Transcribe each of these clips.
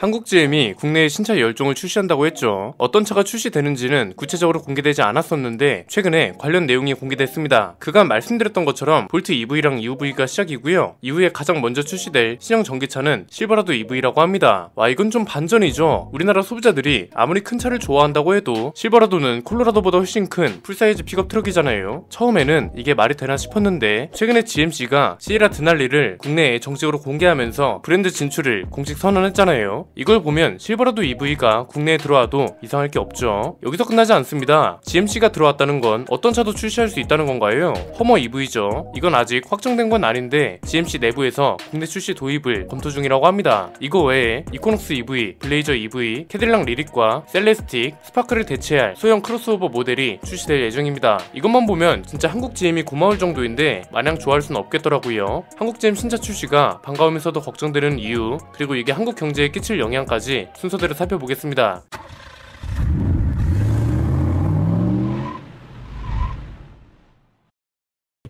한국GM이 국내에 신차 10종을 출시한다고 했죠. 어떤 차가 출시되는지는 구체적으로 공개되지 않았었는데 최근에 관련 내용이 공개됐습니다. 그간 말씀드렸던 것처럼 볼트 EV랑 EUV가 시작이고요. 이후에 가장 먼저 출시될 신형 전기차는 실버라도 EV라고 합니다. 와, 이건 좀 반전이죠. 우리나라 소비자들이 아무리 큰 차를 좋아한다고 해도 실버라도는 콜로라도보다 훨씬 큰 풀사이즈 픽업 트럭이잖아요. 처음에는 이게 말이 되나 싶었는데 최근에 GMC가 시에라 드날리를 국내에 정식으로 공개하면서 브랜드 진출을 공식 선언했잖아요. 이걸 보면 실버라도 EV가 국내에 들어와도 이상할 게 없죠. 여기서 끝나지 않습니다. GMC가 들어왔다는 건 어떤 차도 출시할 수 있다는 건가요? 허머 EV죠. 이건 아직 확정된 건 아닌데 GMC 내부에서 국내 출시 도입을 검토 중이라고 합니다. 이거 외에 이코녹스 EV, 블레이저 EV, 캐딜락 리릭과 셀레스틱, 스파크를 대체할 소형 크로스오버 모델이 출시될 예정입니다. 이것만 보면 진짜 한국 GM이 고마울 정도인데 마냥 좋아할 수는 없겠더라고요. 한국 GM 신차 출시가 반가우면서도 걱정되는 이유, 그리고 이게 한국 경제에 끼칠 영향까지 순서대로 살펴보겠습니다.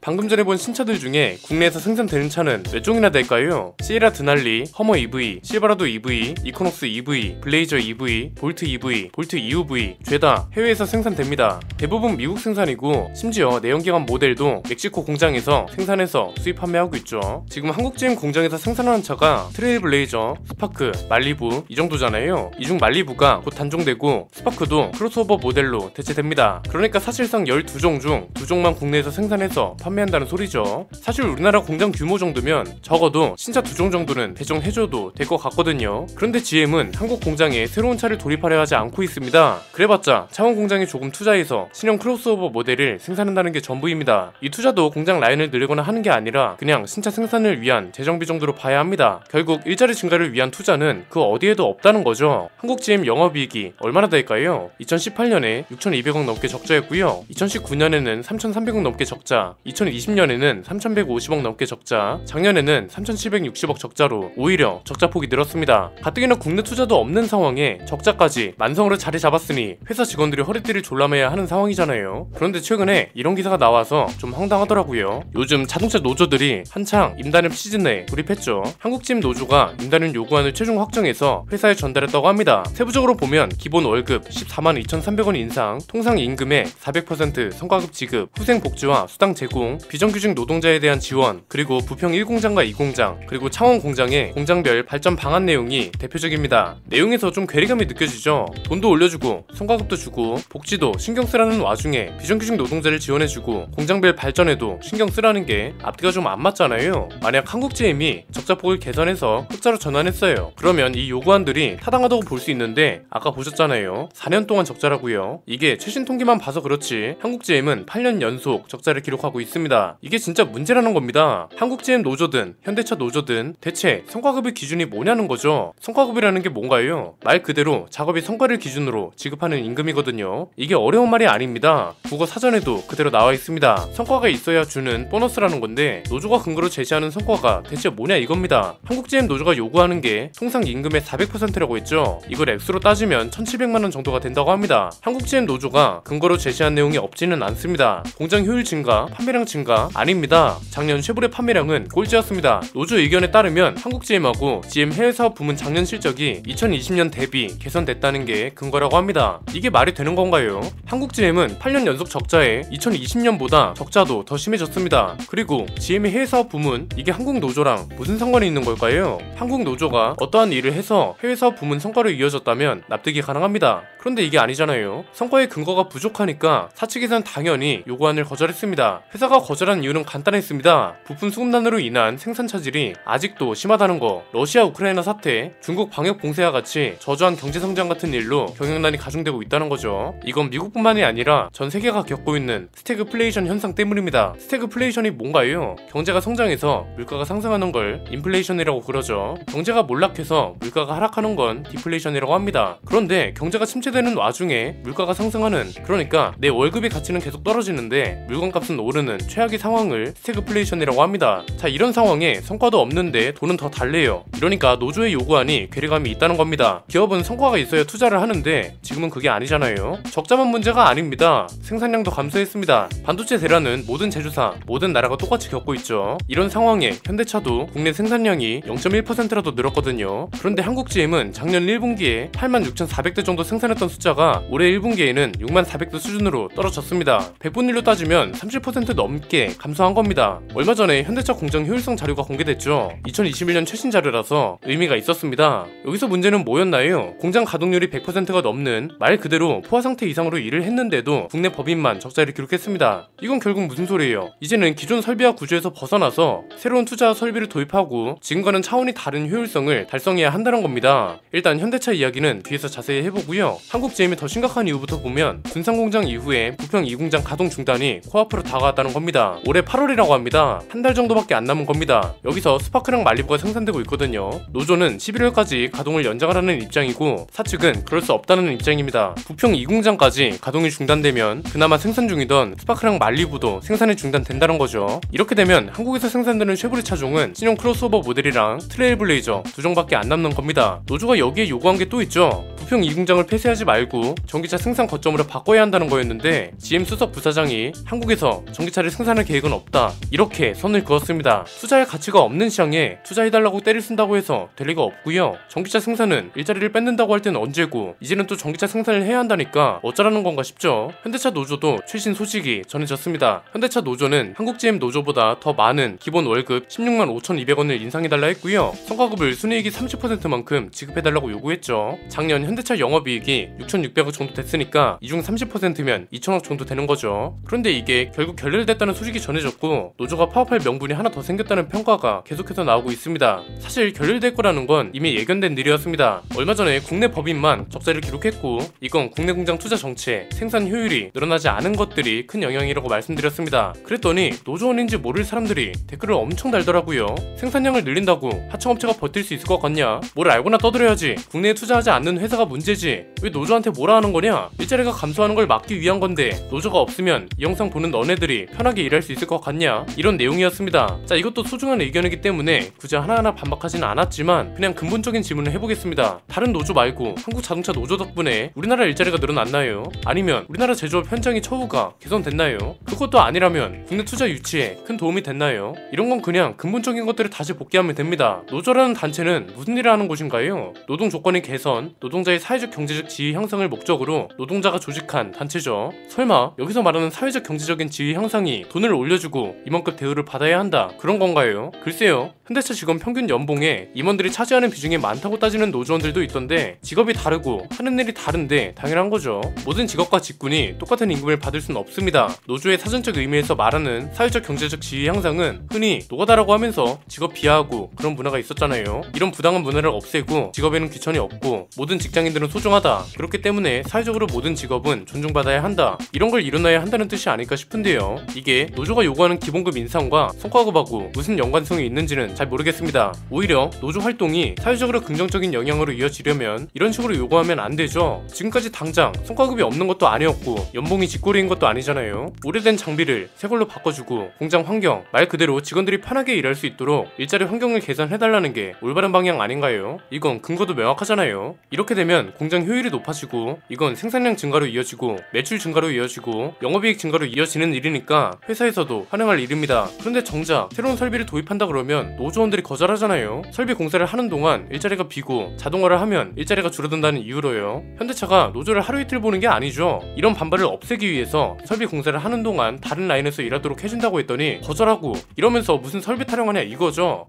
방금 전에 본 신차들 중에 국내에서 생산되는 차는 몇 종이나 될까요? 시에라 드날리, 허머 EV, 실버라도 EV, 이코녹스 EV, 블레이저 EV, 볼트 EV, 볼트 EUV 죄다 해외에서 생산됩니다. 대부분 미국 생산이고 심지어 내연기관 모델도 멕시코 공장에서 생산해서 수입 판매하고 있죠. 지금 한국 GM 공장에서 생산하는 차가 트레일블레이저, 스파크, 말리부 이 정도잖아요. 이 중 말리부가 곧 단종되고 스파크도 크로스오버 모델로 대체됩니다. 그러니까 사실상 12종 중 2종만 국내에서 생산해서 판매한다는 소리죠. 사실 우리나라 공장 규모 정도면 적어도 신차 2종 정도는 대종해줘도 될 것 같거든요. 그런데 GM은 한국 공장에 새로운 차를 도입하려 하지 않고 있습니다. 그래봤자 차원 공장에 조금 투자해서 신형 크로스오버 모델을 생산한다는 게 전부입니다. 이 투자도 공장 라인을 늘리거나 하는 게 아니라 그냥 신차 생산을 위한 재정비 정도로 봐야 합니다. 결국 일자리 증가를 위한 투자는 그 어디에도 없다는 거죠. 한국 GM 영업이익이 얼마나 될까요? 2018년에 6,200억 넘게 적자였고요. 2019년에는 3,300억 넘게 적자, 2020년에는 3,150억 넘게 적자, 작년에는 3,760억 적자로 오히려 적자폭이 늘었습니다. 가뜩이나 국내 투자도 없는 상황에 적자까지 만성으로 자리 잡았으니 회사 직원들이 허리띠를 졸라매야 하는 상황이잖아요. 그런데 최근에 이런 기사가 나와서 좀 황당하더라고요. 요즘 자동차 노조들이 한창 임단협 시즌에 돌입했죠. 한국GM 노조가 임단협 요구안을 최종 확정해서 회사에 전달했다고 합니다. 세부적으로 보면 기본 월급 14만 2,300원 인상, 통상 임금의 400% 성과급 지급, 후생 복지와 수당 제공, 비정규직 노동자에 대한 지원, 그리고 부평 1공장과 2공장, 그리고 창원 공장의 공장별 발전 방안 내용이 대표적입니다. 내용에서 좀 괴리감이 느껴지죠. 돈도 올려주고 성과급도 주고 복지도 신경 쓰라는 와중에 비정규직 노동자를 지원해주고 공장별 발전에도 신경 쓰라는 게 앞뒤가 좀 안 맞잖아요. 만약 한국GM이 적자폭을 개선해서 흑자로 전환했어요. 그러면 이 요구안들이 타당하다고 볼 수 있는데 아까 보셨잖아요. 4년 동안 적자라고요. 이게 최신 통계만 봐서 그렇지 한국GM은 8년 연속 적자를 기록하고 있습니다. 이게 진짜 문제라는 겁니다. 한국GM 노조든 현대차 노조든 대체 성과급의 기준이 뭐냐는 거죠. 성과급이라는 게 뭔가요? 말 그대로 작업의 성과를 기준으로 지급하는 임금이거든요. 이게 어려운 말이 아닙니다. 국어 사전에도 그대로 나와 있습니다. 성과가 있어야 주는 보너스라는 건데 노조가 근거로 제시하는 성과가 대체 뭐냐 이겁니다. 한국GM 노조가 요구하는 게 통상 임금의 400%라고 했죠. 이걸 액수로 따지면 1,700만원 정도가 된다고 합니다. 한국GM 노조가 근거로 제시한 내용이 없지는 않습니다. 공장 효율 증가, 판매량 증가 아닙니다. 작년 쉐보레 판매량은 꼴찌였습니다. 노조 의견에 따르면 한국GM하고 GM 해외사업 부문 작년 실적이 2020년 대비 개선됐다는 게 근거라고 합니다. 이게 말이 되는 건가요? 한국GM은 8년 연속 적자에 2020년보다 적자도 더 심해졌습니다. 그리고 GM의 해외사업 부문, 이게 한국노조랑 무슨 상관이 있는 걸까요? 한국노조가 어떠한 일을 해서 해외사업 부문 성과로 이어졌다면 납득이 가능합니다. 그런데 이게 아니잖아요. 성과의 근거가 부족하니까 사측에선 당연히 요구안을 거절했습니다. 회사가 거절한 이유는 간단했습니다. 부품 수급난으로 인한 생산 차질이 아직도 심하다는 거, 러시아 우크라이나 사태, 중국 방역 봉쇄와 같이 저조한 경제 성장 같은 일로 경영난이 가중되고 있다는 거죠. 이건 미국뿐만이 아니라 전 세계가 겪고 있는 스태그플레이션 현상 때문입니다. 스태그플레이션이 뭔가요? 경제가 성장해서 물가가 상승하는 걸 인플레이션이라고 그러죠. 경제가 몰락해서 물가가 하락하는 건 디플레이션이라고 합니다. 그런데 경제가 침체되는 와중에 물가가 상승하는, 그러니까 내 월급의 가치는 계속 떨어지는데 물건값은 오르는 최악의 상황을 스태그플레이션이라고 합니다. 자, 이런 상황에 성과도 없는데 돈은 더 달래요. 이러니까 노조의 요구안이 괴리감이 있다는 겁니다. 기업은 성과가 있어야 투자를 하는데 지금은 그게 아니잖아요. 적자만 문제가 아닙니다. 생산량도 감소했습니다. 반도체 대란은 모든 제조사, 모든 나라가 똑같이 겪고 있죠. 이런 상황에 현대차도 국내 생산량이 0.1%라도 늘었거든요. 그런데 한국GM은 작년 1분기에 86,400대 정도 생산했던 숫자가 올해 1분기에는 6400대 수준으로 떨어졌습니다. 100분율로 따지면 30% 넘게 감소한 겁니다. 얼마 전에 현대차 공장 효율성 자료가 공개됐죠. 2021년 최신 자료라서 의미가 있었습니다. 여기서 문제는 뭐였나요? 공장 가동률이 100%가 넘는 말 그대로 포화 상태 이상으로 일을 했는데도 국내 법인만 적자를 기록했습니다. 이건 결국 무슨 소리예요? 이제는 기존 설비와 구조에서 벗어나서 새로운 투자와 설비를 도입하고 지금과는 차원이 다른 효율성을 달성해야 한다는 겁니다. 일단 현대차 이야기는 뒤에서 자세히 해보고요. 한국GM이 더 심각한 이유부터 보면 군산공장 이후에 부평 2공장 가동 중단이 코앞으로 다가왔다는 겁니다. 올해 8월이라고 합니다. 한 달 정도밖에 안 남은 겁니다. 여기서 스파크랑 말리부가 생산되고 있거든요. 노조는 11월까지 가동을 연장하라는 입장이고 사측은 그럴 수 없다는 입장입니다. 부평 2공장까지 가동이 중단되면 그나마 생산 중이던 스파크랑 말리부도 생산이 중단된다는 거죠. 이렇게 되면 한국에서 생산되는 쉐보레 차종은 신형 크로스오버 모델이랑 트레일블레이저 두 종밖에 안 남는 겁니다. 노조가 여기에 요구한 게 또 있죠. 부평 2공장을 폐쇄하지 말고 전기차 생산 거점으로 바꿔야 한다는 거였는데 GM 수석 부사장이 한국에서 전기차를 생산할 계획은 없다, 이렇게 선을 그었습니다. 투자할 가치가 없는 시장에 투자해달라고 때를 쓴다고 해서 될 리가 없고요. 전기차 생산은 일자리를 뺏는다고 할 때는 언제고 이제는 또 전기차 생산을 해야 한다니까 어쩌라는 건가 싶죠. 현대차 노조도 최신 소식이 전해졌습니다. 현대차 노조는 한국GM 노조보다 더 많은 기본 월급 16만 5,200원을 인상해달라 했고요. 성과급을 순이익이 30%만큼 지급해달라고 요구했죠. 작년 현대차 영업이익이 6,600억 정도 됐으니까 이중 30%면 2,000억 정도 되는 거죠. 그런데 이게 결국 결렬됐다는 소식이 전해졌고 노조가 파업할 명분이 하나 더 생겼다는 평가가 계속해서 나오고 있습니다. 사실 결렬될 거라는 건 이미 예견된 일이었습니다. 얼마 전에 국내 법인만 적자를 기록했고 이건 국내 공장 투자 정책, 생산 효율이 늘어나지 않은 것들이 큰 영향이라고 말씀드렸습니다. 그랬더니 노조원인지 모를 사람들이 댓글을 엄청 달더라고요. 생산량을 늘린다고 하청업체가 버틸 수 있을 것 같냐? 뭘 알고나 떠들어야지. 국내에 투자하지 않는 회사가 문제지. 왜 노조한테 뭐라 하는 거냐? 일자리가 감소하는 걸 막기 위한 건데 노조가 없으면 이 영상 보는 너네들이 편하게 일할 수 있을 것 같냐? 이런 내용이었습니다. 자, 이것도 소중한 의견이기 때문에 굳이 하나하나 반박하지는 않았지만 그냥 근본적인 질문을 해보겠습니다. 다른 노조 말고 한국 자동차 노조 덕분에 우리나라 일자리가 늘어났나요? 아니면 우리나라 제조업 현장의 처우가 개선됐나요? 그것도 아니라면 국내 투자 유치에 큰 도움이 됐나요? 이런 건 그냥 근본적인 것들을 다시 복귀하면 됩니다. 노조라는 단체는 무슨 일을 하는 곳인가요? 노동 조건의 개선, 노동자의 사회적 경제적 지위 향상을 목적으로 노동자가 조직한 단체죠. 설마 여기서 말하는 사회적 경제적인 지위 향상이 돈을 올려주고 임원급 대우를 받아야 한다, 그런 건가요? 글쎄요. 현대차 직원 평균 연봉에 임원들이 차지하는 비중이 많다고 따지는 노조원들도 있던데 직업이 다르고 하는 일이 다른데 당연한 거죠. 모든 직업과 직군이 똑같은 임금을 받을 수는 없습니다. 노조의 사전적 의미에서 말하는 사회적 경제적 지위 향상은 흔히 노가다라고 하면서 직업 비하하고 그런 문화가 있었잖아요. 이런 부당한 문화를 없애고 직업에는 귀천이 없고 모든 직장인들은 소중하다, 그렇기 때문에 사회적으로 모든 직업은 존중받아야 한다, 이런 걸 이뤄놔야 한다는 뜻이 아닐까 싶은데요. 이게 노조가 요구하는 기본급 인상과 성과급하고 무슨 연관성이 있는지는 잘 모르겠습니다. 오히려 노조 활동이 사회적으로 긍정적인 영향으로 이어지려면 이런 식으로 요구하면 안 되죠. 지금까지 당장 성과급이 없는 것도 아니었고 연봉이 쥐꼬리인 것도 아니잖아요. 오래된 장비를 새 걸로 바꿔주고 공장 환경, 말 그대로 직원들이 편하게 일할 수 있도록 일자리 환경을 개선해달라는 게 올바른 방향 아닌가요? 이건 근거도 명확하잖아요. 이렇게 되면 공장 효율이 높아지고 이건 생산량 증가로 이어지고 매출 증가로 이어지고 영업이익 증가로 이어지는 일이니까 회사에서도 환영할 일입니다. 그런데 정작 새로운 설비를 도입한다 그러면 노조원들이 거절하잖아요. 설비 공사를 하는 동안 일자리가 비고 자동화를 하면 일자리가 줄어든다는 이유로요. 현대차가 노조를 하루 이틀 보는 게 아니죠. 이런 반발을 없애기 위해서 설비 공사를 하는 동안 다른 라인에서 일하도록 해준다고 했더니 거절하고 이러면서 무슨 설비 타령하냐 이거죠.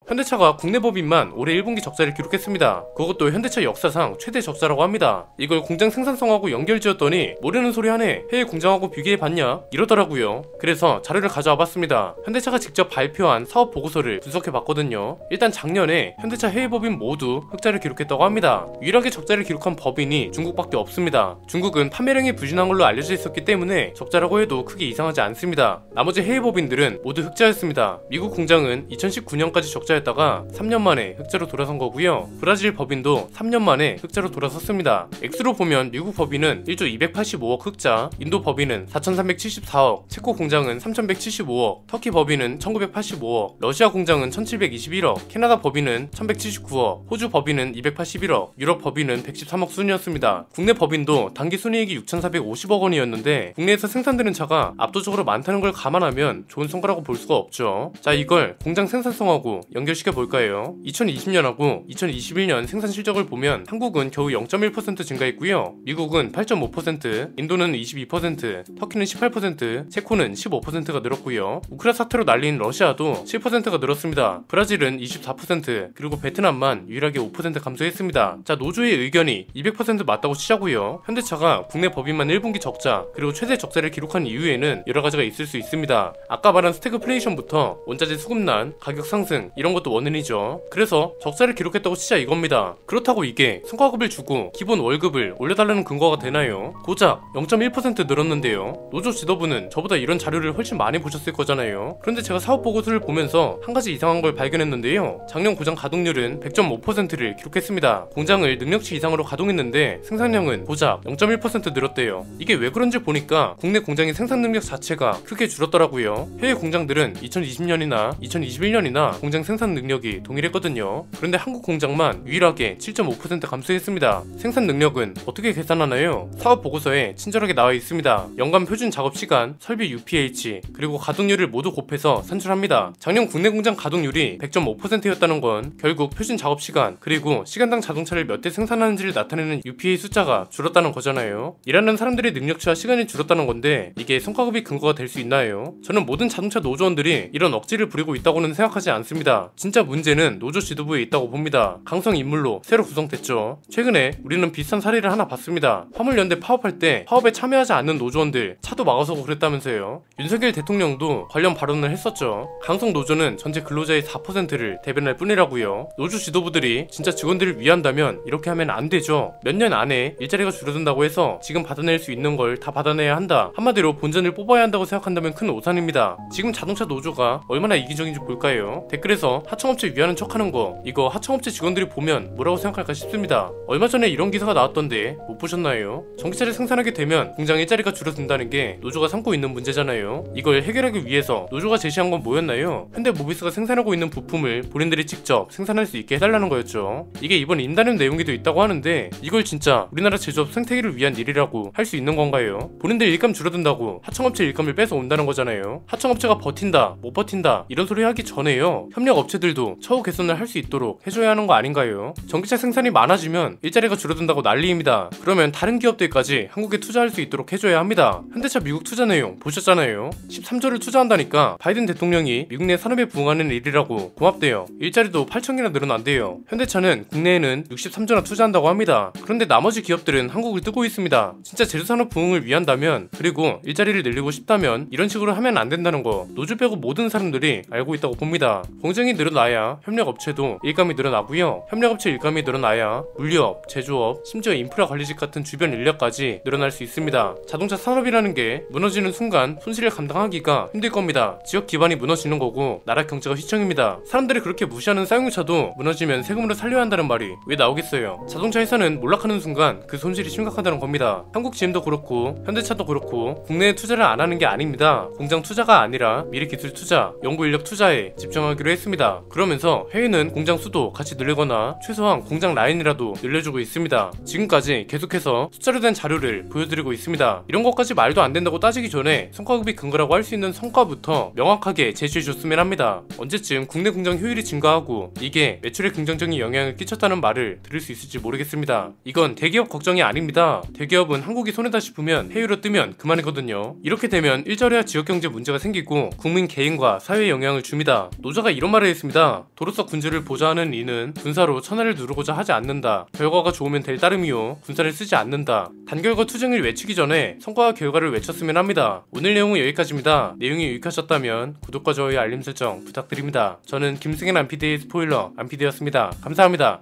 현대차가 국내 법인만 올해 1분기 적자를 기록했습니다. 그것도 현대차 역사상 최대 적자라고 합니다. 이걸 공장 생산성하고 연결지었더니 모르는 소리 하네, 해외 공장하고 비교해봤냐 이러더라고요. 그래서 자료를 가져와 봤습니다. 현대차가 직접 발표한 사업 보고서를 분석해봤거든요. 일단 작년에 현대차 해외 법인 모두 흑자를 기록했다고 합니다. 유일하게 적자를 기록한 법인이 중국밖에 없습니다. 중국은 판매량이 부진한 걸로 알려져 있었기 때문에 적자라고 해도 크게 이상하지 않습니다. 나머지 해외 법인들은 모두 흑자였습니다. 미국 공장은 2019년까지 적자였다 적자였다가 3년 만에 흑자로 돌아선 거고요. 브라질 법인도 3년 만에 흑자로 돌아섰습니다. 액수로 보면 미국 법인은 1조 285억 흑자, 인도 법인은 4,374억, 체코 공장은 3,175억, 터키 법인은 1,985억, 러시아 공장은 1,721억, 캐나다 법인은 1,179억, 호주 법인은 281억, 유럽 법인은 113억 순이었습니다. 국내 법인도 단기 순이익이 6,450억 원이었는데 국내에서 생산되는 차가 압도적으로 많다는 걸 감안하면 좋은 성과라고 볼 수가 없죠. 자, 이걸 공장 생산성하고 연결시켜 볼까요? 2020년하고 2021년 생산 실적을 보면 한국은 겨우 0.1% 증가했고요. 미국은 8.5%, 인도는 22%, 터키는 18%, 체코는 15%가 늘었고요. 우크라 사태로 날린 러시아도 7%가 늘었습니다. 브라질은 24%, 그리고 베트남만 유일하게 5% 감소했습니다. 자, 노조의 의견이 200% 맞다고 치자고요. 현대차가 국내 법인만 1분기 적자, 그리고 최대 적자를 기록한 이유에는 여러 가지가 있을 수 있습니다. 아까 말한 스태그플레이션부터 원자재 수급난, 가격 상승 이런 것도 원인이죠. 그래서 적자를 기록했다고 치자 이겁니다. 그렇다고 이게 성과급을 주고 기본 월급을 올려달라는 근거가 되나요? 고작 0.1% 늘었는데요. 노조 지도부는 저보다 이런 자료를 훨씬 많이 보셨을 거잖아요. 그런데 제가 사업 보고서를 보면서 한 가지 이상한 걸 발견했는데요. 작년 고장 가동률은 100.5%를 기록했습니다. 공장을 능력치 이상으로 가동했는데 생산량은 고작 0.1% 늘었대요. 이게 왜 그런지 보니까 국내 공장의 생산 능력 자체가 크게 줄었더라고요. 해외 공장들은 2020년이나 2021년이나 공장 생산 능력이 동일했거든요. 그런데 한국 공장만 유일하게 7.5% 감소했습니다. 생산 능력은 어떻게 계산하나요? 사업 보고서에 친절하게 나와 있습니다. 연간 표준 작업 시간, 설비 UPH, 그리고 가동률을 모두 곱해서 산출합니다. 작년 국내 공장 가동률이 100.5%였다는 건 결국 표준 작업 시간, 그리고 시간당 자동차를 몇 대 생산하는지를 나타내는 UPA 숫자가 줄었다는 거잖아요. 일하는 사람들의 능력치와 시간이 줄었다는 건데 이게 성과급이 근거가 될 수 있나요? 저는 모든 자동차 노조원들이 이런 억지를 부리고 있다고는 생각하지 않습니다. 진짜 문제는 노조 지도부에 있다고 봅니다. 강성 인물로 새로 구성됐죠. 최근에 우리는 비슷한 사례를 하나 봤습니다. 화물연대 파업할 때 파업에 참여하지 않는 노조원들 차도 막아서고 그랬다면서요. 윤석열 대통령도 관련 발언을 했었죠. 강성 노조는 전체 근로자의 4%를 대변할 뿐이라고요. 노조 지도부들이 진짜 직원들을 위한다면 이렇게 하면 안 되죠. 몇 년 안에 일자리가 줄어든다고 해서 지금 받아낼 수 있는 걸 다 받아내야 한다. 한마디로 본전을 뽑아야 한다고 생각한다면 큰 오산입니다. 지금 자동차 노조가 얼마나 이기적인지 볼까요? 댓글에서 하청업체 위하는 척하는 거, 이거 하청업체 직원들이 보면 뭐라고 생각할까 싶습니다. 얼마 전에 이런 기사가 나왔던데 못 보셨나요? 전기차를 생산하게 되면 공장 일자리가 줄어든다는 게 노조가 삼고 있는 문제잖아요. 이걸 해결하기 위해서 노조가 제시한 건 뭐였나요? 현대모비스가 생산하고 있는 부품을 본인들이 직접 생산할 수 있게 해달라는 거였죠. 이게 이번 인단협 내용에도 있다고 하는데 이걸 진짜 우리나라 제조업 생태계를 위한 일이라고 할 수 있는 건가요? 본인들 일감 줄어든다고 하청업체 일감을 뺏어 온다는 거잖아요. 하청업체가 버틴다, 못 버틴다 이런 소리 하기 전에요. 협력업체들도 처우 개선을 할 수 있도록 해줘야 하는 거 아닌가요? 전기차 생산이 많아지면 일자리가 줄어든다고 난리입니다. 그러면 다른 기업들까지 한국에 투자할 수 있도록 해줘야 합니다. 현대차 미국 투자 내용 보셨잖아요. 13조를 투자한다니까 바이든 대통령이 미국 내 산업에 부응하는 일이라고 고맙대요. 일자리도 8,000개나 늘어난대요. 현대차는 국내에는 63조나 투자한다고 합니다. 그런데 나머지 기업들은 한국을 뜨고 있습니다. 진짜 제조산업 부응을 위한다면, 그리고 일자리를 늘리고 싶다면 이런 식으로 하면 안 된다는 거 노조 빼고 모든 사람들이 알고 있다고 봅니다. 공정이 늘어나야 협력업체도 일감이 늘어나고요. 협력업체 일감이 늘어나야 물류업, 제조업, 심지어 인프라 관리직 같은 주변 인력까지 늘어날 수 있습니다. 자동차 산업이라는 게 무너지는 순간 손실을 감당하기가 힘들 겁니다. 지역 기반이 무너지는 거고 나라 경제가 휘청입니다. 사람들이 그렇게 무시하는 쌍용차도 무너지면 세금으로 살려야 한다는 말이 왜 나오겠어요? 자동차 회사는 몰락하는 순간 그 손실이 심각하다는 겁니다. 한국 GM도 그렇고 현대차도 그렇고 국내에 투자를 안 하는 게 아닙니다. 공장 투자가 아니라 미래 기술 투자, 연구 인력 투자에 집중하기로 했습니다. 그러면서 해외는 공장 수도 같이 늘리거나 최소한 공장 라인이라도 늘려주고 있습니다. 지금까지 계속해서 숫자로 된 자료를 보여드리고 있습니다. 이런 것까지 말도 안 된다고 따지기 전에 성과급이 근거라고 할 수 있는 성과부터 명확하게 제시해줬으면 합니다. 언제쯤 국내 공장 효율이 증가하고 이게 매출에 긍정적인 영향을 끼쳤다는 말을 들을 수 있을지 모르겠습니다. 이건 대기업 걱정이 아닙니다. 대기업은 한국이 손해다 싶으면 해외로 뜨면 그만이거든요. 이렇게 되면 일자리와 지역경제 문제가 생기고 국민 개인과 사회에 영향을 줍니다. 노조가 이런 말을 했습니다. 도로서 군주를 보좌하는 이는 군사로 천하를 누르고자 하지 않는다. 결과가 좋으면 될 따름이요 군사를 쓰지 않는다. 단결과 투쟁을 외치기 전에 성과와 결과를 외쳤으면 합니다. 오늘 내용은 여기까지입니다. 내용이 유익하셨다면 구독과 좋아요 알림 설정 부탁드립니다. 저는 김승현 안피디의 스포일러 안피디였습니다. 감사합니다.